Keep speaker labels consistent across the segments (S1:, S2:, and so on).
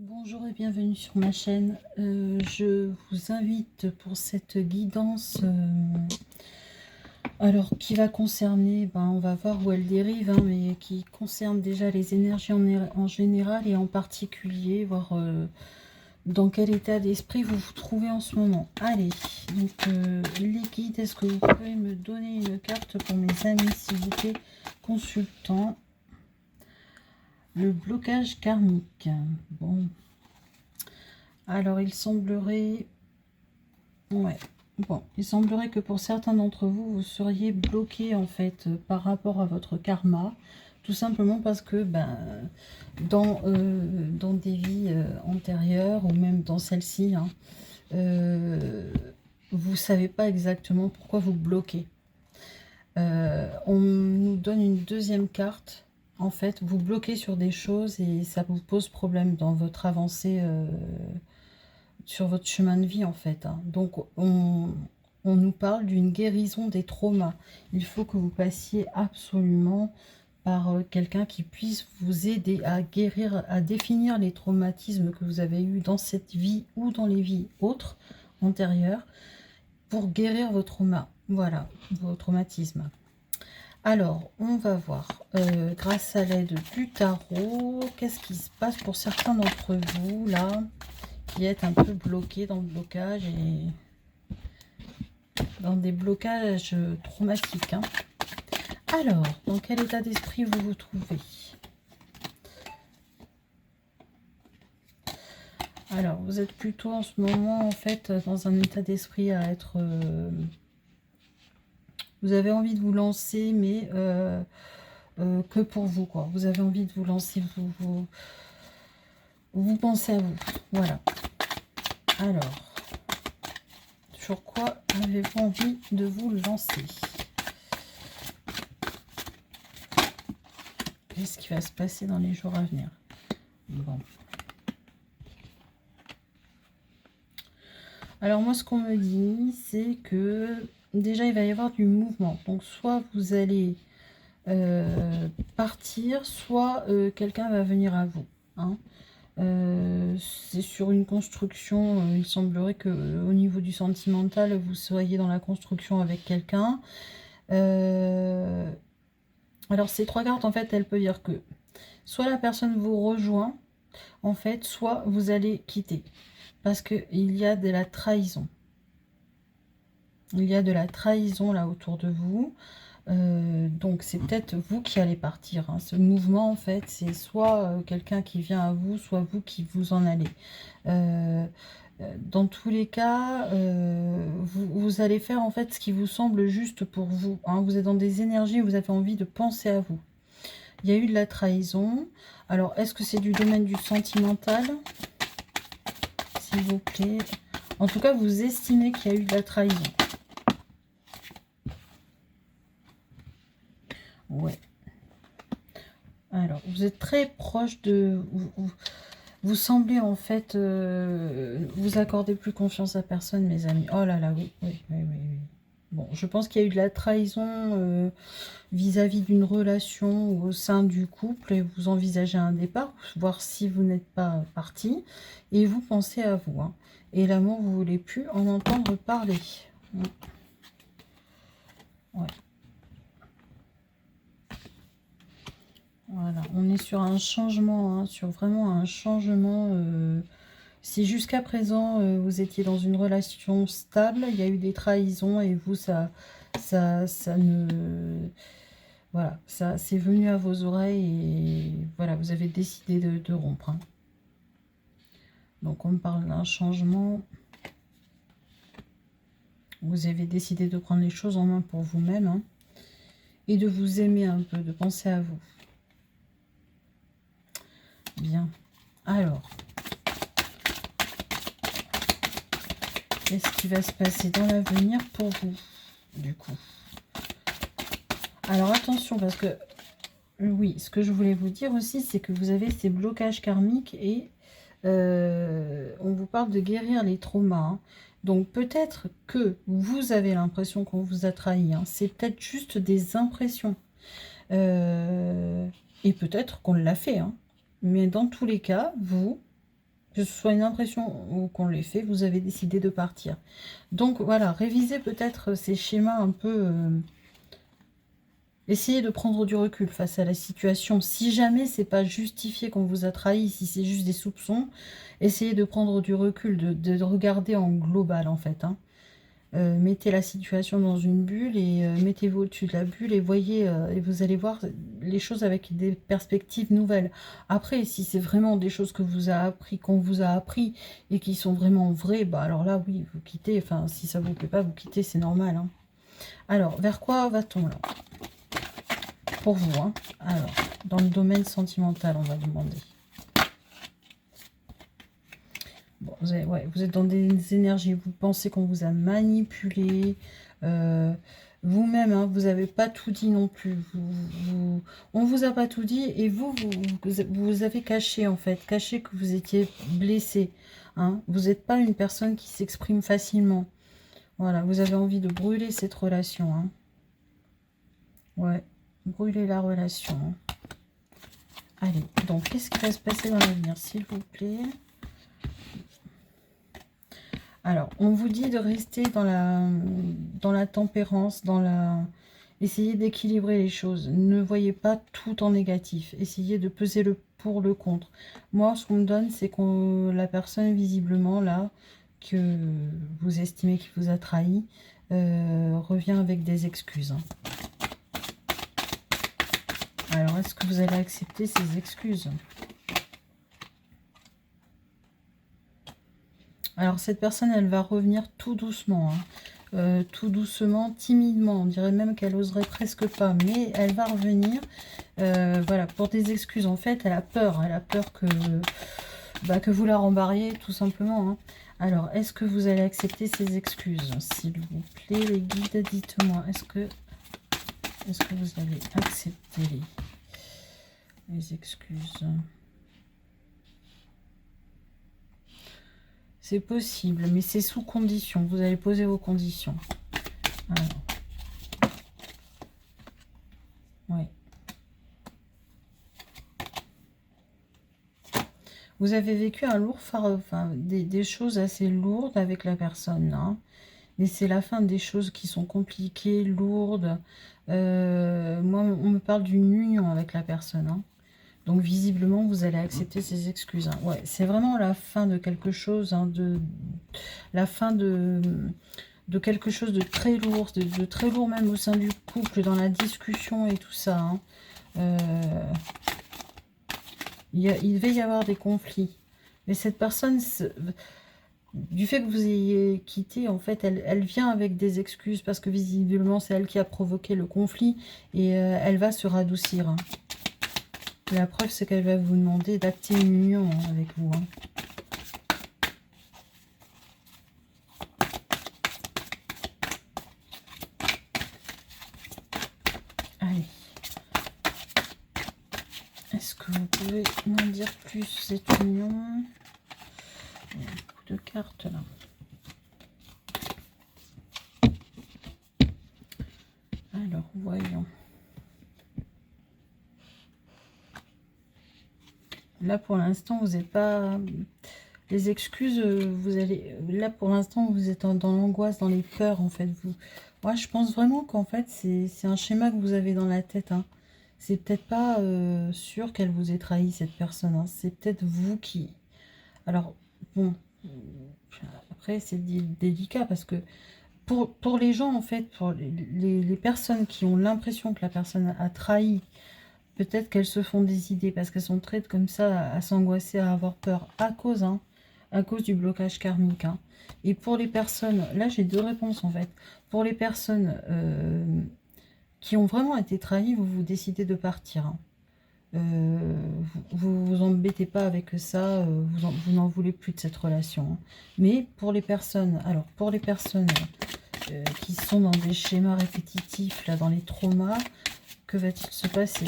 S1: Bonjour et bienvenue sur ma chaîne. Je vous invite pour cette guidance alors qui va concerner, on va voir où elle dérive, mais qui concerne déjà les énergies en général et en particulier, voir dans quel état d'esprit vous vous trouvez en ce moment. Allez, donc les guides, est-ce que vous pouvez me donner une carte pour mes amis s'il vous plaît, consultant? Le blocage karmique. Bon. Alors, il semblerait... Ouais. Bon, il semblerait que pour certains d'entre vous, vous seriez bloqué, en fait, par rapport à votre karma. Tout simplement parce que, dans des vies antérieures, ou même dans celle-ci, vous ne savez pas exactement pourquoi vous bloquez. On nous donne une deuxième carte. En fait, vous bloquez sur des choses et ça vous pose problème dans votre avancée, sur votre chemin de vie, en fait. Donc, on nous parle d'une guérison des traumas. Il faut que vous passiez absolument par quelqu'un qui puisse vous aider à guérir, à définir les traumatismes que vous avez eus dans cette vie ou dans les vies autres, antérieures, pour guérir vos traumas. Voilà, vos traumatismes. Alors, on va voir, grâce à l'aide du tarot, qu'est-ce qui se passe pour certains d'entre vous, là, qui êtes un peu bloqués dans le blocage et dans des blocages traumatiques. Alors, dans quel état d'esprit vous vous trouvez? Alors, vous êtes plutôt en ce moment, en fait, dans un état d'esprit à être... vous avez envie de vous lancer, mais que pour vous, quoi. Vous avez envie de vous lancer, vous pensez à vous. Voilà. Alors, sur quoi avez-vous envie de vous lancer? Qu'est-ce qui va se passer dans les jours à venir? Bon. Alors moi, ce qu'on me dit, c'est que déjà, il va y avoir du mouvement. Donc, soit vous allez partir, soit quelqu'un va venir à vous. C'est sur une construction. Il semblerait que au niveau du sentimental, vous soyez dans la construction avec quelqu'un. Alors, ces trois cartes, en fait, elles peuvent dire que soit la personne vous rejoint, en fait, soit vous allez quitter. Parce qu'il y a de la trahison. Il y a de la trahison là autour de vous. Donc c'est peut-être vous qui allez partir. Ce mouvement, en fait, c'est soit quelqu'un qui vient à vous, soit vous qui vous en allez. Dans tous les cas, vous allez faire en fait ce qui vous semble juste pour vous. Vous êtes dans des énergies, vous avez envie de penser à vous. Il y a eu de la trahison. Alors, est-ce que c'est du domaine du sentimental? S'il vous plaît. En tout cas, vous estimez qu'il y a eu de la trahison. Ouais. Alors, vous êtes très proche de... Vous semblez en fait vous accorder plus confiance à personne, mes amis. Oh là là, oui, oui, oui, oui, oui. Bon, je pense qu'il y a eu de la trahison vis-à-vis d'une relation au sein du couple et vous envisagez un départ, voir si vous n'êtes pas parti et vous pensez à vous. Et l'amour, vous ne voulez plus en entendre parler. Ouais. Voilà, on est sur un changement, sur vraiment un changement. Si jusqu'à présent, vous étiez dans une relation stable, il y a eu des trahisons et vous, ça ne... Voilà, ça c'est venu à vos oreilles et voilà, vous avez décidé de rompre. Donc on me parle d'un changement. Vous avez décidé de prendre les choses en main pour vous-même et de vous aimer un peu, de penser à vous. Bien. Alors, qu'est-ce qui va se passer dans l'avenir pour vous, du coup? Alors, attention, parce que, oui, ce que je voulais vous dire aussi, c'est que vous avez ces blocages karmiques et on vous parle de guérir les traumas. Donc, peut-être que vous avez l'impression qu'on vous a trahi. C'est peut-être juste des impressions. Et peut-être qu'on l'a fait. Mais dans tous les cas, vous Que ce soit une impression ou qu'on l'ait fait, vous avez décidé de partir. Donc voilà, révisez peut-être ces schémas un peu... essayez de prendre du recul face à la situation. Si jamais c'est pas justifié qu'on vous a trahi, si c'est juste des soupçons, essayez de prendre du recul, de regarder en global en fait. Hein. Mettez la situation dans une bulle et mettez-vous au-dessus de la bulle et voyez, et vous allez voir les choses avec des perspectives nouvelles. Après, si c'est vraiment des choses que vous a appris, qu'on vous a appris et qui sont vraiment vraies, bah alors là, oui, vous quittez. Enfin, si ça vous plaît pas, vous quittez, c'est normal. Hein. Alors, vers quoi va-t-on là? Pour vous, hein. Alors, dans le domaine sentimental, on va demander. Bon, vous êtes dans des énergies, vous pensez qu'on vous a manipulé, vous-même, hein, vous n'avez pas tout dit non plus. On vous a pas tout dit et vous avez caché en fait, caché que vous étiez blessé. Hein. Vous n'êtes pas une personne qui s'exprime facilement. Voilà, vous avez envie de brûler cette relation. Hein. Ouais, brûler la relation. Allez, donc qu'est-ce qui va se passer dans l'avenir, s'il vous plaît? Alors, on vous dit de rester dans la tempérance, essayez d'équilibrer les choses. Ne voyez pas tout en négatif. Essayez de peser le pour, le contre. Moi, ce qu'on me donne, c'est que la personne, visiblement, là, que vous estimez qu'il vous a trahi, revient avec des excuses. Hein. Alors, est-ce que vous allez accepter ces excuses ? Alors, cette personne, elle va revenir tout doucement, hein. Tout doucement, timidement. On dirait même qu'elle oserait presque pas, mais elle va revenir. Voilà, pour des excuses. En fait, elle a peur. Elle a peur que vous la rembarriez, tout simplement. Hein. Alors, est-ce que vous allez accepter ces excuses, s'il vous plaît, les guides? Dites-moi, est-ce que vous allez accepter les excuses? C'est possible, mais c'est sous condition. Vous allez poser vos conditions. Alors. Oui. Vous avez vécu un lourd des choses assez lourdes avec la personne. Hein. Mais c'est la fin des choses qui sont compliquées, lourdes. Moi, on me parle d'une union avec la personne. Hein. Donc, visiblement, vous allez accepter ces excuses. Hein. Ouais, c'est vraiment la fin de quelque chose, hein, la fin de quelque chose de très lourd, de très lourd même au sein du couple, dans la discussion et tout ça. Hein. Il devait y avoir des conflits. Mais cette personne, du fait que vous ayez quitté, en fait, elle vient avec des excuses parce que visiblement, c'est elle qui a provoqué le conflit et elle va se radoucir. Hein. La preuve, c'est qu'elle va vous demander d'acter une union avec vous. Hein. Allez. Est-ce que vous pouvez m'en dire plus, cette union? Il y a beaucoup de cartes, là. Alors, voyons. Là, pour l'instant, vous n'êtes pas... Les excuses, vous allez... Là, pour l'instant, vous êtes dans l'angoisse, dans les peurs, en fait. Moi, je pense vraiment qu'en fait, c'est un schéma que vous avez dans la tête. Hein. C'est peut-être pas sûr qu'elle vous ait trahi, cette personne. Hein. C'est peut-être vous qui... Alors, bon... Après, c'est délicat parce que pour les gens, en fait, pour les personnes qui ont l'impression que la personne a trahi, peut-être qu'elles se font des idées parce qu'elles sont très comme ça à s'angoisser, à avoir peur à cause du blocage karmique. Hein. Et pour les personnes, là j'ai deux réponses en fait. Pour les personnes qui ont vraiment été trahies, vous décidez de partir. Hein. Vous embêtez pas avec ça, vous n'en voulez plus de cette relation. Hein. Mais pour les personnes, qui sont dans des schémas répétitifs, là, dans les traumas, que va-t-il se passer?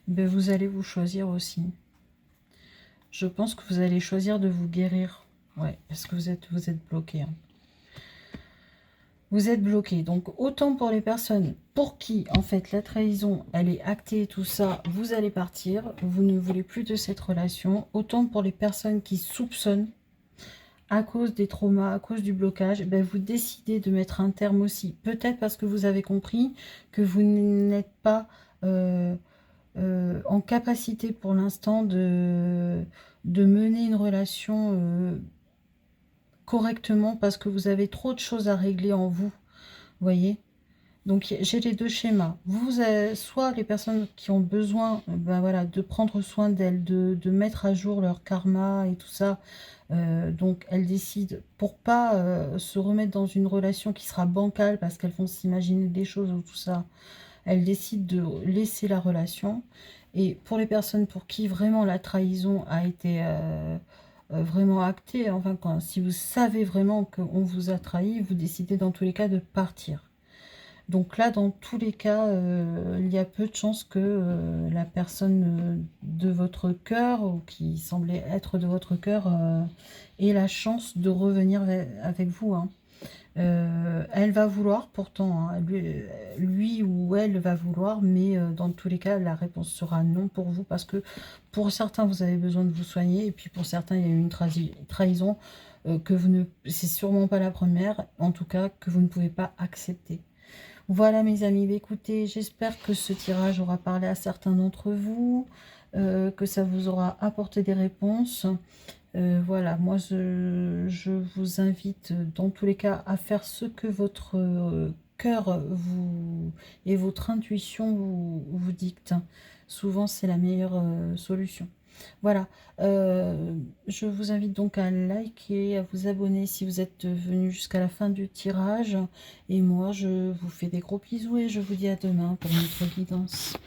S1: Ben, vous allez vous choisir aussi. Je pense que vous allez choisir de vous guérir. Ouais, parce que vous êtes bloqué. Hein. Vous êtes bloqué. Donc, autant pour les personnes pour qui, en fait, la trahison, elle est actée, tout ça, vous allez partir, vous ne voulez plus de cette relation. Autant pour les personnes qui soupçonnent, à cause des traumas, à cause du blocage, ben vous décidez de mettre un terme aussi. Peut-être parce que vous avez compris que vous n'êtes pas en capacité pour l'instant de mener une relation correctement parce que vous avez trop de choses à régler en vous, voyez. Donc j'ai les deux schémas. Vous, soit les personnes qui ont besoin ben voilà, de prendre soin d'elles, de mettre à jour leur karma et tout ça, donc elles décident pour pas se remettre dans une relation qui sera bancale parce qu'elles vont s'imaginer des choses ou tout ça, elles décident de laisser la relation. Et pour les personnes pour qui vraiment la trahison a été vraiment actée, enfin si vous savez vraiment qu'on vous a trahi, vous décidez dans tous les cas de partir. Donc là, dans tous les cas, il y a peu de chances que la personne de votre cœur, ou qui semblait être de votre cœur, ait la chance de revenir avec vous, hein. Elle va vouloir pourtant, hein, lui ou elle va vouloir, mais dans tous les cas, la réponse sera non pour vous, parce que pour certains, vous avez besoin de vous soigner, et puis pour certains, il y a eu une trahison que vous ne... C'est sûrement pas la première, en tout cas, que vous ne pouvez pas accepter. Voilà mes amis, bah, écoutez, j'espère que ce tirage aura parlé à certains d'entre vous, que ça vous aura apporté des réponses. Voilà, moi je vous invite dans tous les cas à faire ce que votre cœur vous et votre intuition vous dicte. Souvent c'est la meilleure solution. Voilà, je vous invite donc à liker, à vous abonner si vous êtes venu jusqu'à la fin du tirage. Et moi, je vous fais des gros bisous et je vous dis à demain pour une autre guidance.